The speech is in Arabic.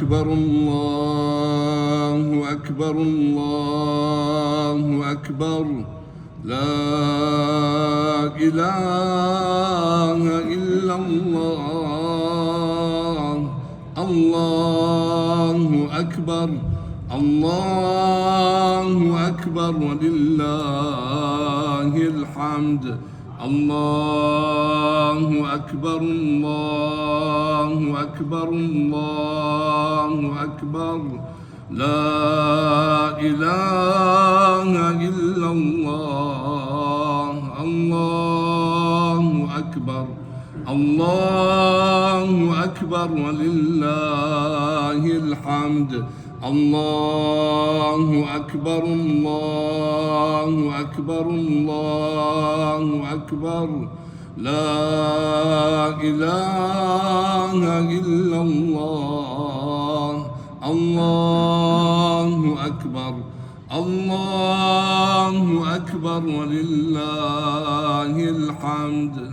أكبر الله أكبر الله أكبر لا إله إلا الله الله أكبر الله أكبر ولله الحمد الله أكبر الله أكبر الله أكبر لا إله إلا الله الله أكبر الله أكبر ولله الحمد الله أكبر الله أكبر الله أكبر لا إله إلا الله الله أكبر الله أكبر ولله الحمد.